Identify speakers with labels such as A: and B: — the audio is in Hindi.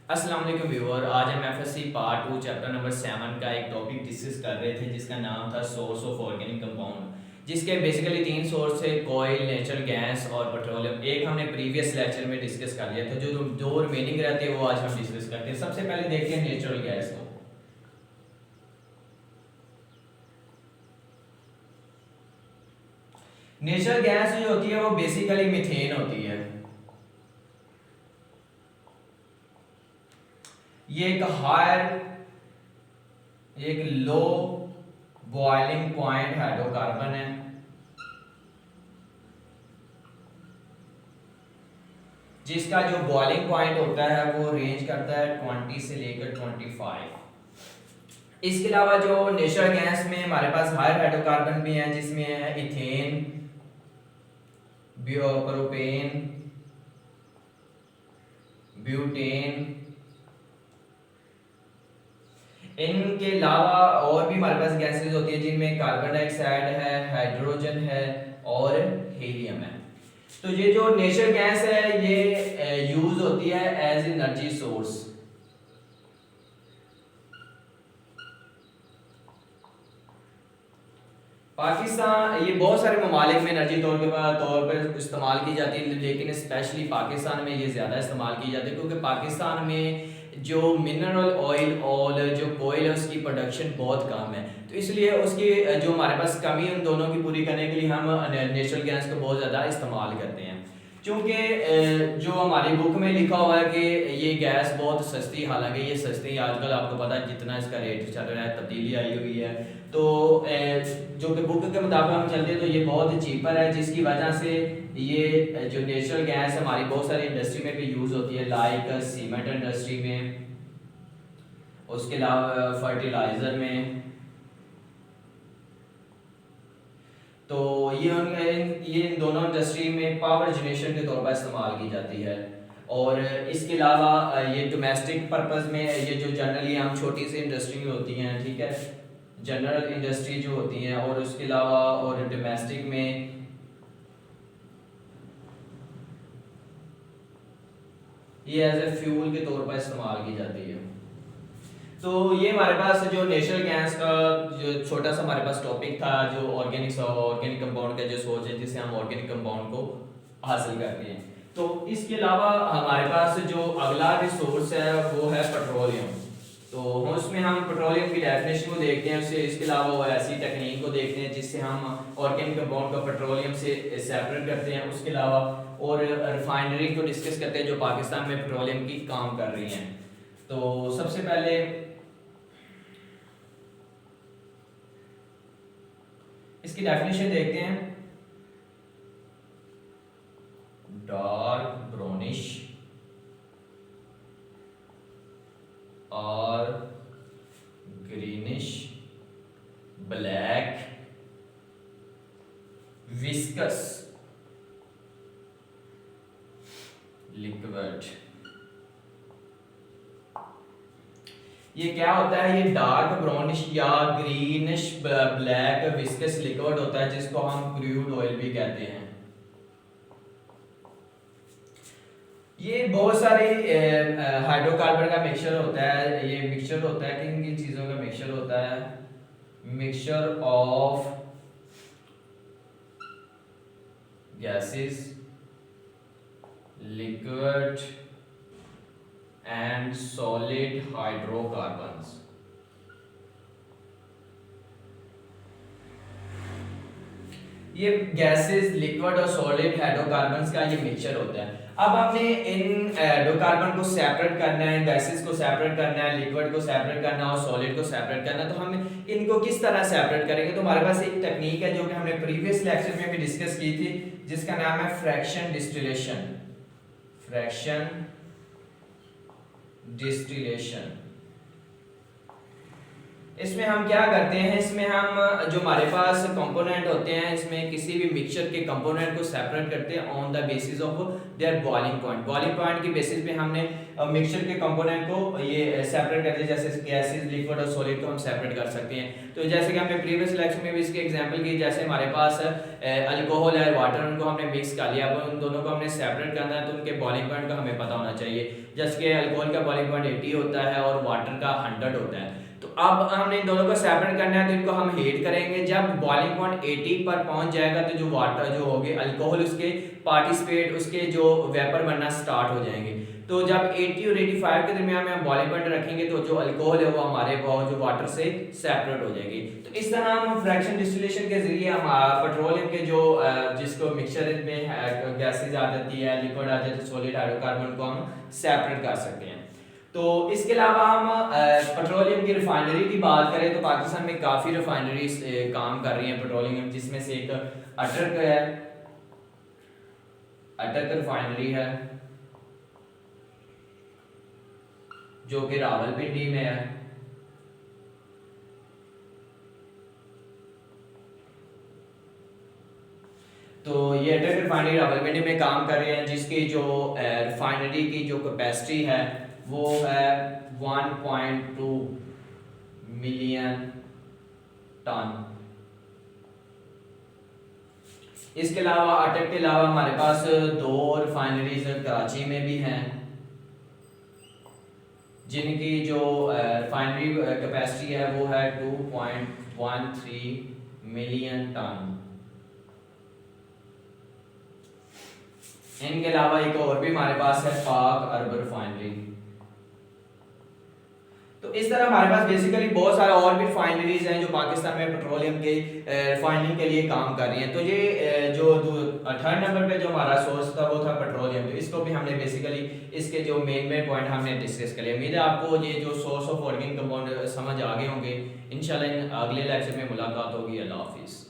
A: अस्सलाम वालेकुम व्यूअर। आज हम एफएससी पार्ट 2 चैप्टर नंबर 7 का एक टॉपिक डिस्कस कर रहे थे जिसका नाम था सोर्स ऑफ ऑर्गेनिक कंपाउंड, जिसके बेसिकली तीन सोर्स थे, कोयल, नेचुरल गैस और पेट्रोलियम। एक हमने प्रीवियस लेक्चर में डिस्कस कर लिया था, जो दो रिमेनिंग रहते हैं वो आज हम डिस्कस करते हैं। सबसे पहले देखते हैं नेचुरल गैस को। नेचुरल गैस जो होती है वो बेसिकली मीथेन होती है। ये एक लो बॉइलिंग पॉइंट हाइड्रोकार्बन है जिसका जो बॉइलिंग पॉइंट होता है वो रेंज करता है 20 से लेकर 25। इसके अलावा जो नेचुरल गैस में हमारे पास हायर हाइड्रोकार्बन भी हैं, जिसमें है इथेन, प्रोपेन, ब्यूटेन। इनके अलावा और भी हमारे पास गैसेस होती है जिनमें कार्बन डाइऑक्साइड है, हाइड्रोजन है और हीलियम है। तो ये जो नेचुरल गैस है ये यूज होती है एज एनर्जी सोर्स। पाकिस्तान, ये बहुत सारे ममालिक में एनर्जी तौर पर इस्तेमाल की जाती है, लेकिन स्पेशली पाकिस्तान में ये ज़्यादा इस्तेमाल की जाती है क्योंकि पाकिस्तान में जो मिनरल ऑयल और जो कोयल है उसकी प्रोडक्शन बहुत कम है। तो इसलिए उसकी जो हमारे पास कमी है उन दोनों की पूरी करने के लिए हम नेचुरल गैस को बहुत ज़्यादा इस्तेमाल करते हैं। क्योंकि जो हमारी बुक में लिखा हुआ है कि ये गैस बहुत सस्ती, हालांकि ये सस्ती आजकल आपको पता है जितना इसका रेट चल रहा है, तब्दीली आई हुई है। तो जो कि बुक के मुताबिक हम चलते हैं तो ये बहुत चीपर है, जिसकी वजह से ये जो नेचुरल गैस हमारी बहुत सारी इंडस्ट्री में भी यूज़ होती है, लाइक सीमेंट इंडस्ट्री में, उसके अलावा फर्टिलाइज़र में। तो ये इन दोनों इंडस्ट्री में पावर जनरेशन के तौर पर इस्तेमाल की जाती है। और इसके अलावा ये डोमेस्टिक पर्पस में, ये जो जनरली हम छोटी सी इंडस्ट्री में होती हैं, ठीक है, जनरल इंडस्ट्री जो होती हैं, और उसके अलावा और डोमेस्टिक में ये एज ए फ्यूल के तौर पर इस्तेमाल की जाती है। तो ये हमारे पास जो नेचुरल गैस का जो छोटा सा हमारे पास टॉपिक था, जो ऑर्गेनिक कंपाउंड का जो सोच है जिससे हम ऑर्गेनिक कंपाउंड को हासिल करते हैं। तो इसके अलावा हमारे पास जो अगला रिसोर्स है वो है पेट्रोलियम। तो उसमें हम पेट्रोलियम की डेफिनेशन को देखते हैं, उससे इसके अलावा वो ऐसी टेक्निक को देखते हैं जिससे हम ऑर्गेनिक कंपाउंड को पेट्रोलियम से सेपरेट करते हैं। उसके अलावा और रिफाइनरी को डिस्कस करते हैं जो पाकिस्तान में पेट्रोलियम की काम कर रही हैं। तो सबसे पहले इसकी डेफिनेशन देखते हैं। डार्क ब्राउनिश और ग्रीनिश ब्लैक विस्कस लिक्विड। ये क्या होता है? ये डार्क ब्राउनिश या ग्रीनिश ब्लैक विस्कस लिक्विड होता है जिसको हम क्रूड ऑयल भी कहते हैं। ये बहुत सारे हाइड्रोकार्बन का मिक्सचर होता है। ये मिक्सचर होता है, किन किन चीज़ों का मिक्सचर होता है? Mixture of gases, liquid and solid hydrocarbons. ये गैसेस, लिक्विड और सॉलिड हाइड्रोकार्बन्स का ये मिक्सचर होता है। अब हमने इन हाइड्रोकार्बन को सेपरेट करना है, गैसेस को सेपरेट करना है, लिक्विड को सेपरेट करना है और सॉलिड को सेपरेट करना है। तो हम इनको किस तरह सेपरेट करेंगे? तो हमारे पास एक टेक्निक है जो कि हमने प्रीवियस लेक्चर में भी डिस्कस की थी, जिसका नाम है फ्रैक्शन डिस्टिलेशन। इसमें हम क्या करते हैं, इसमें हम जो हमारे पास कंपोनेंट होते हैं, इसमें किसी भी मिक्सचर के कंपोनेंट को सेपरेट करते हैं on the basis of their boiling point. Boiling point की बेसिस पे हमने मिक्सचर के कंपोनेंट को ये सेपरेट करते हैं, जैसे गैसेस, लिक्विड और सॉलिड को हम सेपरेट कर सकते हैं। तो जैसे कि हमने प्रीवियस लेक्चर में भी इसके एग्जांपल की, जैसे हमारे पास अल्कोहल है, वाटर, उनको हमने मिक्स कर लिया, अब उन दोनों को हमने सेपरेट करना है, तो उनके बॉइलिंग पॉइंट का हमें पता होना चाहिए। जैसे कि अल्कोहल का बॉइलिंग पॉइंट 80 होता है और वाटर का 100 होता है। तो अब हमने इन दोनों को सेपरेट करना है, तो इनको हम हीट करेंगे। जब बॉइलिंग पॉइंट 80 पर पहुंच जाएगा तो जो वाटर जो होगी अल्कोहल, उसके पार्टिसिपेट, उसके जो वेपर बनना स्टार्ट हो जाएंगे। तो जब 80 और 85 के दरमियान में हम बॉइलिंग पॉइंट रखेंगे तो जो अल्कोहल है वो हमारे जो वाटर से सेपरेट हो जाएगी। तो इस तरह हम फ्रैक्शन डिस्टिलेशन के जरिए हम पेट्रोलियम के जो जिसको मिक्सचर में गैसेज आ जाती है, लिक्विड आ जाती है, सॉलिड हाइड्रोकार्बन को हम सेपरेट कर सकते हैं। तो इसके अलावा हम पेट्रोलियम की रिफाइनरी की बात करें तो पाकिस्तान में काफ़ी रिफाइनरीज काम कर रही हैं पेट्रोलियम, जिसमें से एक अटक है, अटक रिफाइनरी है जो कि रावलपिंडी में है। तो ये अटक रिफाइनरी रावलपिंडी में काम कर रहे हैं, जिसकी जो रिफाइनरी की जो कैपेसिटी है वो है 1.2 मिलियन टन। इसके अलावा अटक के अलावा हमारे पास 2 रिफाइनरीज कराची में भी हैं, जिनकी जो रिफाइनरी कैपेसिटी है वो है 2.13 मिलियन टन। इनके अलावा एक और भी हमारे पास है पाक अर्बन रिफाइनरी। तो इस तरह हमारे पास बेसिकली बहुत सारे और भी रिफाइनरीज हैं जो पाकिस्तान में पेट्रोलियम के रिफाइनिंग के लिए काम कर रही हैं। तो ये जो थर्ड नंबर पे जो हमारा सोर्स था वो था पेट्रोलियम। तो इसको भी हमने बेसिकली इसके जो मेन पॉइंट हमने डिस्कस कर लिया। उम्मीद है आपको ये जो सोर्स ऑफ ऑर्गेनिक कंपाउंड समझ आ गए होंगे। इंशाल्लाह अगले लेक्चर में मुलाकात होगी। अल्लाह हाफिज़।